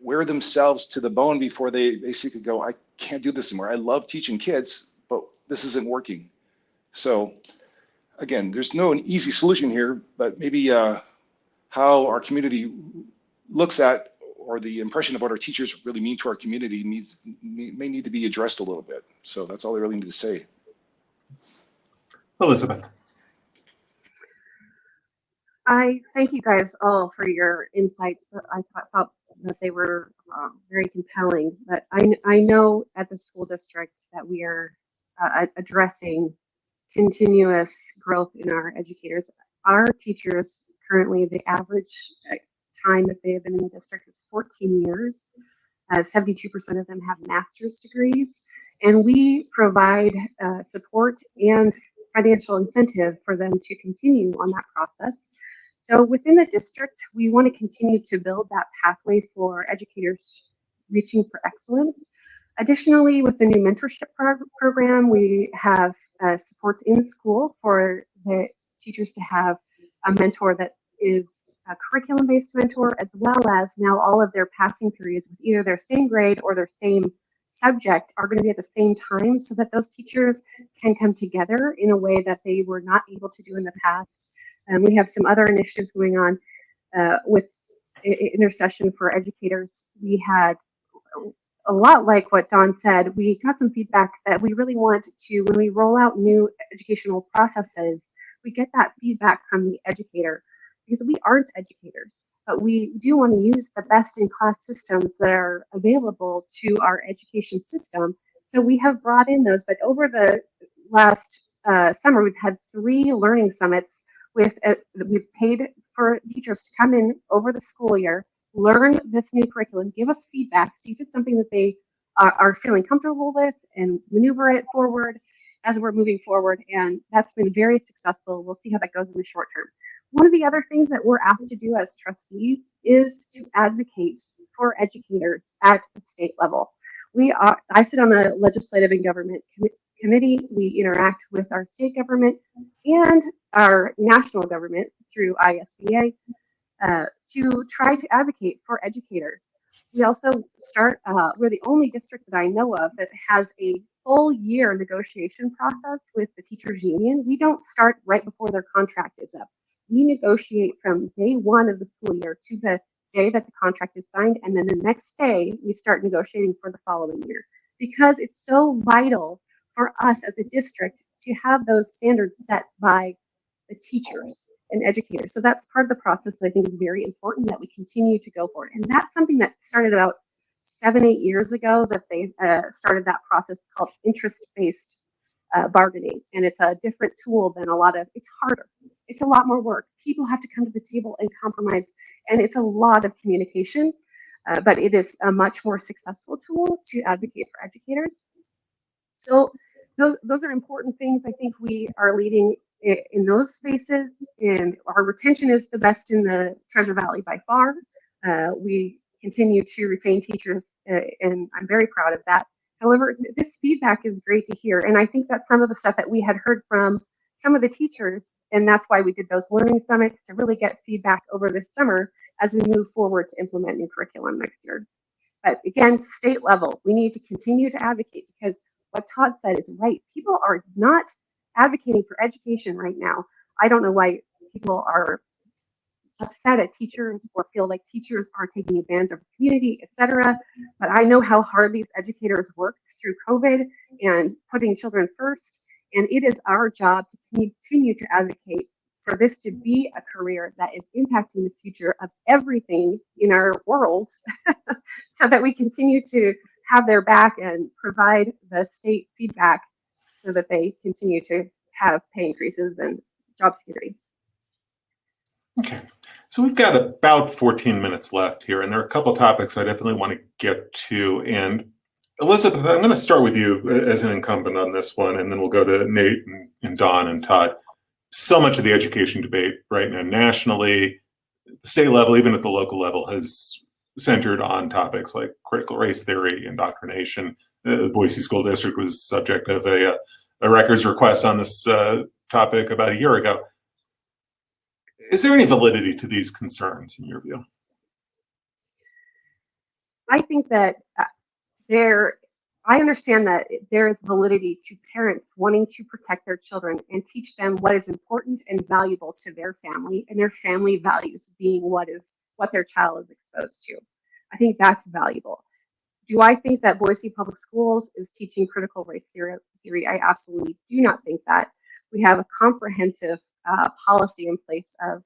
wear themselves to the bone before they basically go, I can't do this anymore. I love teaching kids, but this isn't working. So again, there's no an easy solution here, but maybe how our community looks at, or the impression of what our teachers really mean to our community may need to be addressed a little bit. So that's all I really need to say. Elizabeth. I thank you guys all for your insights. I thought that they were very compelling. But I know at the school district that we are addressing continuous growth in our educators. Our teachers currently, the average time that they have been in the district is 14 years. 72% of them have master's degrees, and we provide support and financial incentive for them to continue on that process. So within the district, we want to continue to build that pathway for educators reaching for excellence. Additionally, with the new mentorship program, we have support in school for the teachers to have a mentor that is a curriculum-based mentor, as well as now all of their passing periods with either their same grade or their same subject are going to be at the same time, so that those teachers can come together in a way that they were not able to do in the past. And we have some other initiatives going on with intercession for educators. We had a lot like what Don said. We got some feedback that we really want to, when we roll out new educational processes, we get that feedback from the educator, because we aren't educators, but we do want to use the best in class systems that are available to our education system. So we have brought in those, but over the last summer, we've had 3 learning summits we've paid for teachers to come in over the school year, learn this new curriculum, give us feedback, see if it's something that they are feeling comfortable with, and maneuver it forward as we're moving forward. And that's been very successful. We'll see how that goes in the short term. One of the other things that we're asked to do as trustees is to advocate for educators at the state level. I sit on the legislative and government committee. We interact with our state government and our national government through ISBA to try to advocate for educators. We also we're the only district that I know of that has a full year negotiation process with the teachers union. We don't start right before their contract is up. We negotiate from day 1 of the school year to the day that the contract is signed, and then the next day we start negotiating for the following year, because it's so vital for us as a district to have those standards set by the teachers and educators. So that's part of the process that I think is very important that we continue to go forward. And that's something that started about 7-8 years ago, that they started that process called interest-based bargaining. And it's a different tool than it's harder. It's a lot more work. People have to come to the table and compromise, and it's a lot of communication, but it is a much more successful tool to advocate for educators. So those are important things. I think we are leading in those spaces, and our retention is the best in the Treasure Valley by far. We continue to retain teachers, and I'm very proud of that. However, this feedback is great to hear, and I think that's some of the stuff that we had heard from some of the teachers, and that's why we did those learning summits, to really get feedback over this summer as we move forward to implement new curriculum next year. But again, state level, we need to continue to advocate, because what Todd said is right. People are not advocating for education right now. I don't know why people are upset at teachers or feel like teachers are taking advantage of the community, etc. But I know how hard these educators worked through COVID and putting children first. And it is our job to continue to advocate for this to be a career that is impacting the future of everything in our world, so that we continue to have their back and provide the state feedback so that they continue to have pay increases and job security. Okay, so we've got about 14 minutes left here, and there are a couple of topics I definitely want to get to. And Elizabeth, I'm going to start with you as an incumbent on this one, and then we'll go to Nate and Don and Todd. So much of the education debate right now nationally, state level, even at the local level, has centered on topics like critical race theory, indoctrination. The Boise School District was subject of a records request on this topic about a year ago. Is there any validity to these concerns in your view? I think that I understand that there is validity to parents wanting to protect their children and teach them what is important and valuable to their family, and their family values being what their child is exposed to. I think that's valuable. Do I think that Boise Public Schools is teaching critical race theory? I absolutely do not think that. We have a comprehensive policy in place of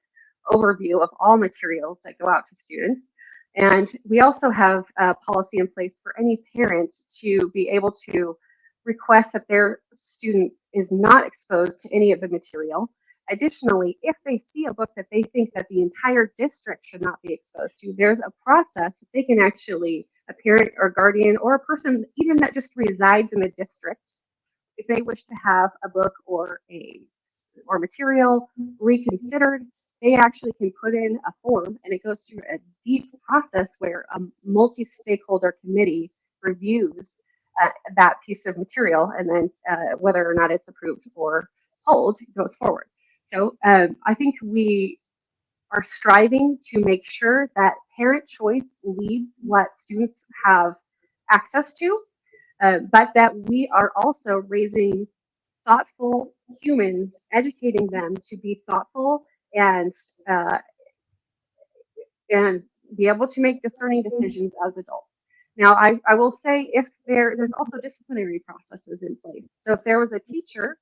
overview of all materials that go out to students. And we also have a policy in place for any parent to be able to request that their student is not exposed to any of the material. Additionally, if they see a book that they think that the entire district should not be exposed to, there's a process that they can actually, a parent or guardian or a person even that just resides in the district, if they wish to have a book or material reconsidered, they actually can put in a form, and it goes through a deep process where a multi-stakeholder committee reviews that piece of material, and then whether or not it's approved or pulled, goes forward. So I think we are striving to make sure that parent choice leads what students have access to, but that we are also raising thoughtful humans, educating them to be thoughtful and be able to make discerning decisions as adults. Now, I will say, if there's also disciplinary processes in place. So if there was a teacher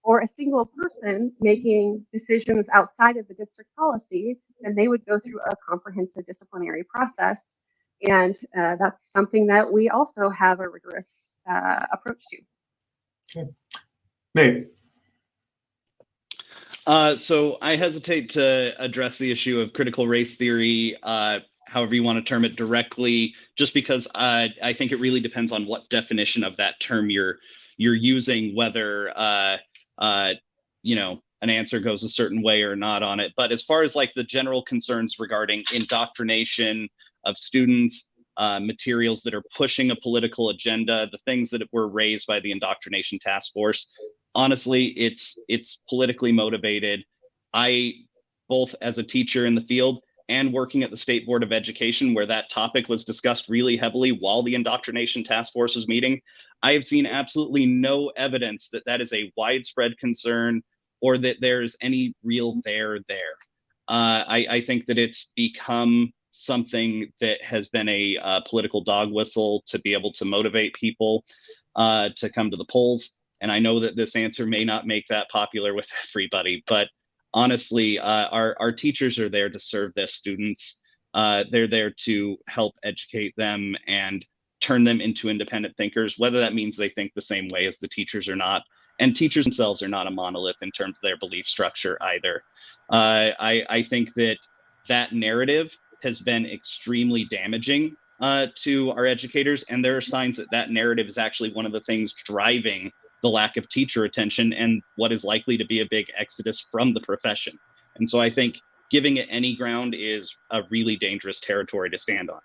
or a single person making decisions outside of the district policy, then they would go through a comprehensive disciplinary process. And that's something that we also have a rigorous approach to. Okay. Nate. So I hesitate to address the issue of critical race theory, however you want to term it, directly, just because I think it really depends on what definition of that term you're using, whether an answer goes a certain way or not on it. But as far as like the general concerns regarding indoctrination of students, materials that are pushing a political agenda, the things that were raised by the indoctrination task force, honestly, it's politically motivated. I, both as a teacher in the field and working at the State Board of Education, where that topic was discussed really heavily while the indoctrination task force was meeting, I have seen absolutely no evidence that that is a widespread concern or that there's any real there. I think that it's become something that has been a political dog whistle to be able to motivate people to come to the polls. And I know that this answer may not make that popular with everybody, but honestly, our teachers are there to serve their students. They're there to help educate them and turn them into independent thinkers, whether that means they think the same way as the teachers or not. And teachers themselves are not a monolith in terms of their belief structure either. I think that narrative has been extremely damaging to our educators, and there are signs that narrative is actually one of the things driving the lack of teacher attention and what is likely to be a big exodus from the profession. And so I think giving it any ground is a really dangerous territory to stand on.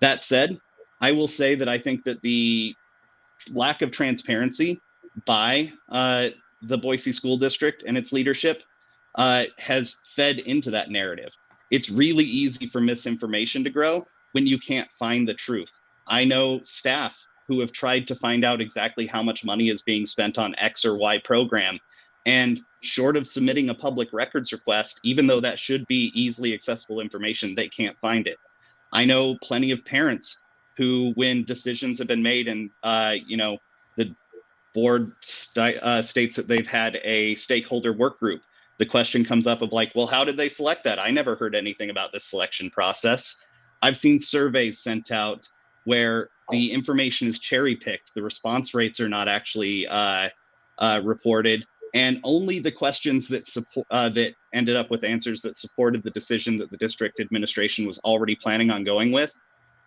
That said, I will say that I think that the lack of transparency by the Boise School District and its leadership has fed into that narrative. It's really easy for misinformation to grow when you can't find the truth. I know staff who have tried to find out exactly how much money is being spent on X or Y program, and short of submitting a public records request, even though that should be easily accessible information, they can't find it. I know plenty of parents who, when decisions have been made and the board states that they've had a stakeholder work group, the question comes up of like, well, how did they select that? I never heard anything about this selection process. I've seen surveys sent out where the information is cherry picked. The response rates are not actually reported, and only the questions that that ended up with answers that supported the decision that the district administration was already planning on going with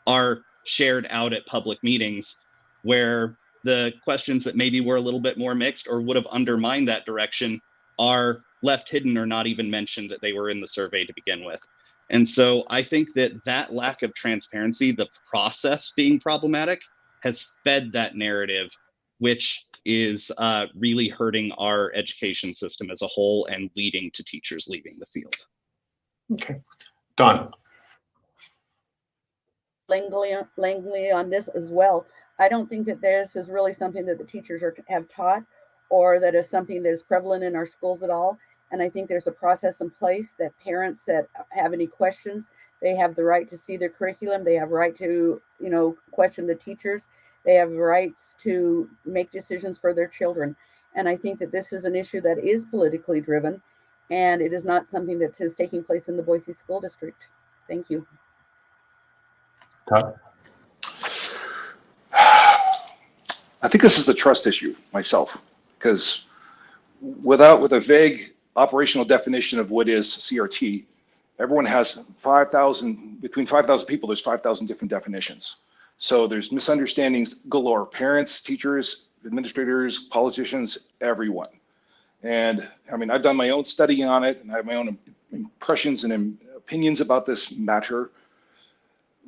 are shared out at public meetings, where the questions that maybe were a little bit more mixed or would have undermined that direction are left hidden or not even mentioned that they were in the survey to begin with. And so I think that lack of transparency, the process being problematic, has fed that narrative, which is really hurting our education system as a whole and leading to teachers leaving the field. Okay. Don. Langley on this as well. I don't think that this is really something that the teachers have taught, or that is something that is prevalent in our schools at all. And I think there's a process in place that parents that have any questions, they have the right to see their curriculum. They have a right to, question the teachers. They have rights to make decisions for their children. And I think that this is an issue that is politically driven, and it is not something that is taking place in the Boise School District. Thank you. Todd? I think this is a trust issue myself, because with a vague operational definition of what is CRT, everyone has between 5,000 people, there's 5,000 different definitions. So there's misunderstandings galore, parents, teachers, administrators, politicians, everyone. And I mean, I've done my own study on it, and I have my own impressions and opinions about this matter.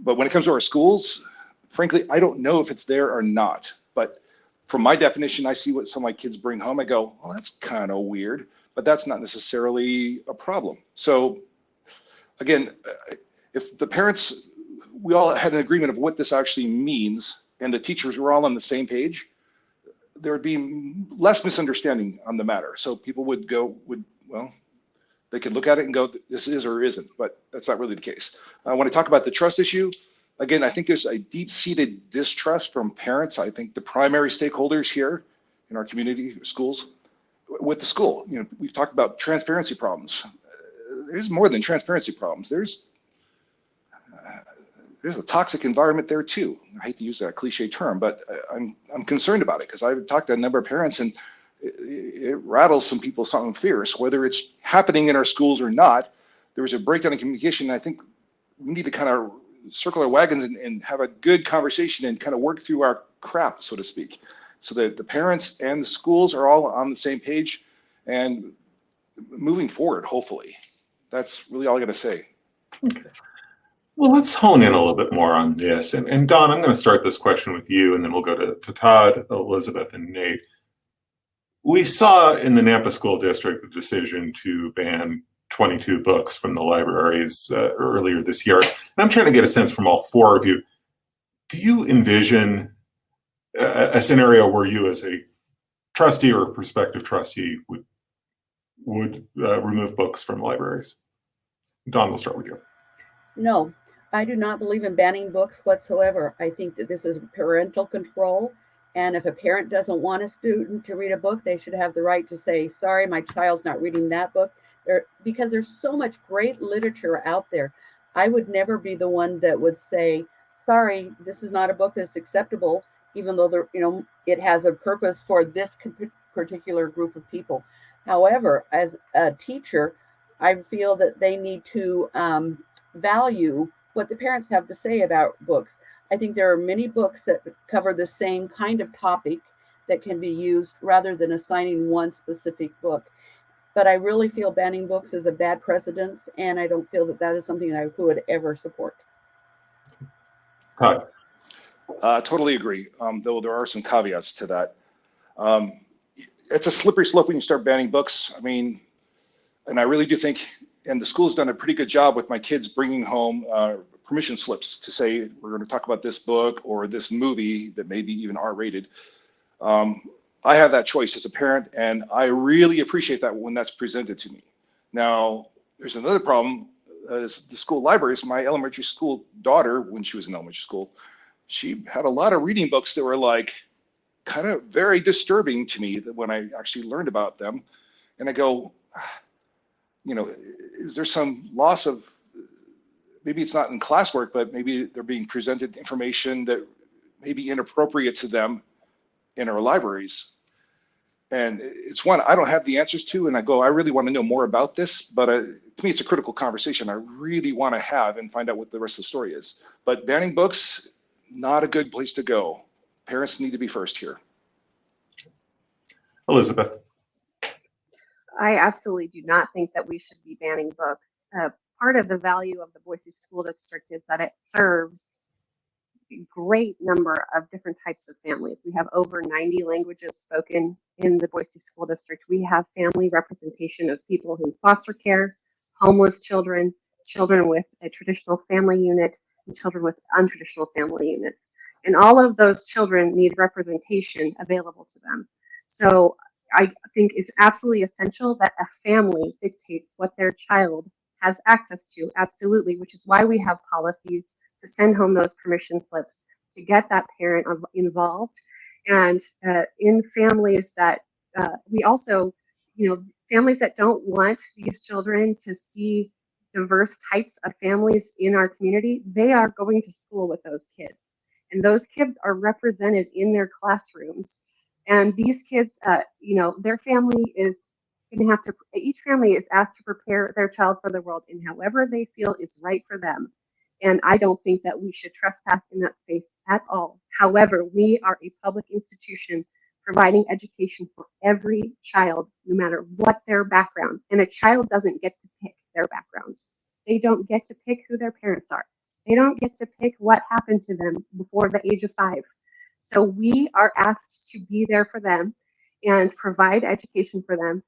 But when it comes to our schools, frankly, I don't know if it's there or not. But from my definition, I see what some of my kids bring home. I go, well, that's kind of weird, but that's not necessarily a problem. So again, if the parents, we all had an agreement of what this actually means, and the teachers were all on the same page, there would be less misunderstanding on the matter. So people would they could look at it and go, this is or isn't, but that's not really the case. When I talk about the trust issue, again, I think there's a deep-seated distrust from parents. I think the primary stakeholders here in our community, schools, with the school. We've talked about transparency problems. There's more than transparency problems. There's a toxic environment there too. I hate to use that cliche term, but I'm concerned about it, because I've talked to a number of parents, and it rattles some people something fierce, whether it's happening in our schools or not. There was a breakdown in communication, and I think we need to kind of circle our wagons and have a good conversation and kind of work through our crap, so to speak, so that the parents and the schools are all on the same page and moving forward, hopefully. That's really all I got to say. Okay. Well, let's hone in a little bit more on this. And Don, I'm going to start this question with you, and then we'll go to Todd, Elizabeth, and Nate. We saw in the Nampa School District the decision to ban 22 books from the libraries earlier this year. And I'm trying to get a sense from all four of you. Do you envision a scenario where you, as a trustee or a prospective trustee, would remove books from libraries? Don, we'll start with you. No, I do not believe in banning books whatsoever. I think that this is parental control, And if a parent doesn't want a student to read a book, they should have the right to say, sorry, my child's not reading that book. Because there's so much great literature out there. I would never be the one that would say, sorry, this is not a book that's acceptable, even though it has a purpose for this particular group of people. However, as a teacher, I feel that they need to value what the parents have to say about books. I think there are many books that cover the same kind of topic that can be used rather than assigning one specific book. But I really feel banning books is a bad precedence, and I don't feel that that is something that I would ever support. Todd. Totally agree, though there are some caveats to that. It's a slippery slope when you start banning books. I mean, and I really do think, and the school's done a pretty good job with my kids bringing home permission slips to say, we're going to talk about this book or this movie that may be even R-rated. I have that choice as a parent, and I really appreciate that when that's presented to me. Now, there's another problem. As the school libraries, my elementary school daughter, when she was in elementary school, she had a lot of reading books that were like kind of very disturbing to me that when I actually learned about them. And I go, is there some loss of, maybe it's not in classwork, but maybe they're being presented information that may be inappropriate to them in our libraries. And it's one I don't have the answers to, and I go, I really want to know more about this, but to me, it's a critical conversation I really want to have and find out what the rest of the story is. But banning books, not a good place to go. Parents need to be first here. Elizabeth. I absolutely do not think that we should be banning books. Part of the value of the Boise School District is that it serves a great number of different types of families. We have over 90 languages spoken in the Boise School District. We have family representation of people in foster care, homeless children, children with a traditional family unit, and children with untraditional family units. And all of those children need representation available to them. So I think it's absolutely essential that a family dictates what their child has access to, absolutely, which is why we have policies to send home those permission slips, to get that parent involved. And in families that we also, families that don't want these children to see diverse types of families in our community, they are going to school with those kids. And those kids are represented in their classrooms. And these kids, their family is going to have to, each family is asked to prepare their child for the world in however they feel is right for them. And I don't think that we should trespass in that space at all. However, we are a public institution providing education for every child, no matter what their background. And a child doesn't get to pick their background. They don't get to pick who their parents are. They don't get to pick what happened to them before the age of 5. So we are asked to be there for them and provide education for them.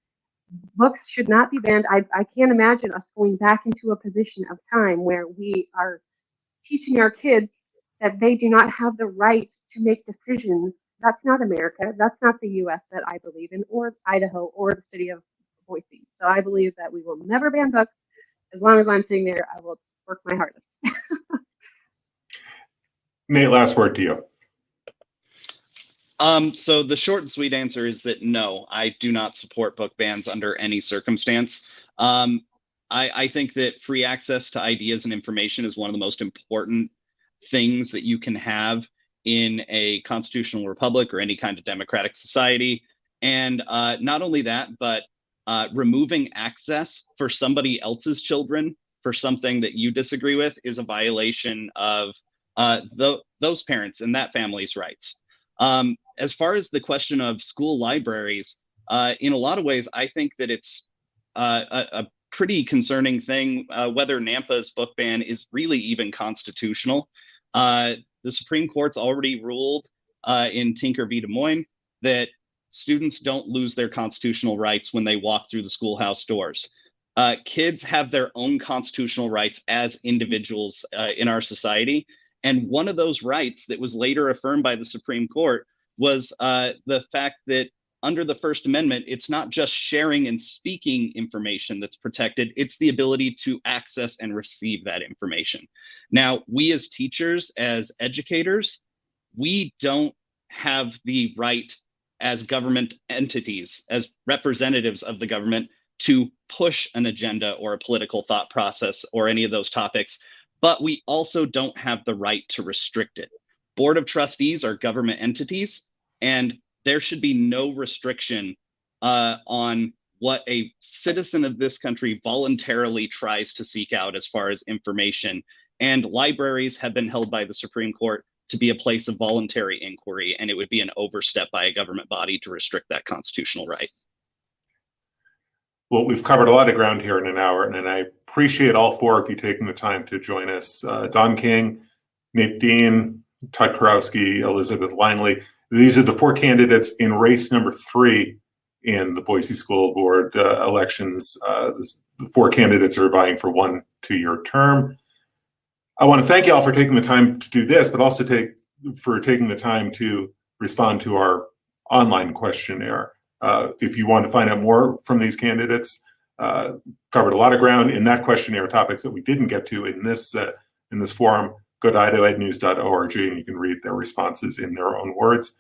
Books should not be banned. I can't imagine us going back into a position of time where we are teaching our kids that they do not have the right to make decisions. That's not America. That's not the US that I believe in, or Idaho, or the city of Boise. So I believe that we will never ban books. As long as I'm sitting there, I will work my hardest. Nate, last word to you. So the short and sweet answer is that no, I do not support book bans under any circumstance. I think that free access to ideas and information is one of the most important things that you can have in a constitutional republic or any kind of democratic society. And not only that, but removing access for somebody else's children for something that you disagree with is a violation of those parents and that family's rights. As far as the question of school libraries, in a lot of ways, I think that it's a pretty concerning thing whether NAMPA's book ban is really even constitutional. The Supreme Court's already ruled in Tinker v. Des Moines that students don't lose their constitutional rights when they walk through the schoolhouse doors. Kids have their own constitutional rights as individuals in our society. And one of those rights that was later affirmed by the Supreme Court was the fact that under the First Amendment, it's not just sharing and speaking information that's protected, it's the ability to access and receive that information. Now, we as teachers, as educators, we don't have the right as government entities, as representatives of the government, to push an agenda or a political thought process or any of those topics, but we also don't have the right to restrict it. Board of Trustees are government entities, and there should be no restriction on what a citizen of this country voluntarily tries to seek out as far as information. And libraries have been held by the Supreme Court to be a place of voluntary inquiry, and it would be an overstep by a government body to restrict that constitutional right. Well, we've covered a lot of ground here in an hour, and I appreciate all four of you taking the time to join us. Don King, Nate Dean, Todd Korowski, Elizabeth Langley. These are the four candidates in race number 3 in the Boise School Board elections. The four candidates are vying for 1 2-year term. I want to thank you all for taking the time to do this, but also for taking the time to respond to our online questionnaire. If you want to find out more from these candidates, covered a lot of ground in that questionnaire, topics that we didn't get to in this forum. Go to idahoednews.org and you can read their responses in their own words.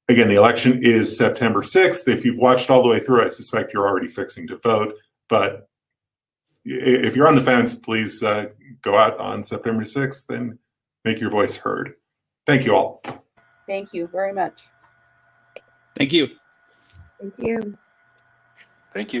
Again, the election is September 6th. If you've watched all the way through, I suspect you're already fixing to vote. But if you're on the fence, please go out on September 6th and make your voice heard. Thank you all. Thank you very much. Thank you. Thank you. Thank you.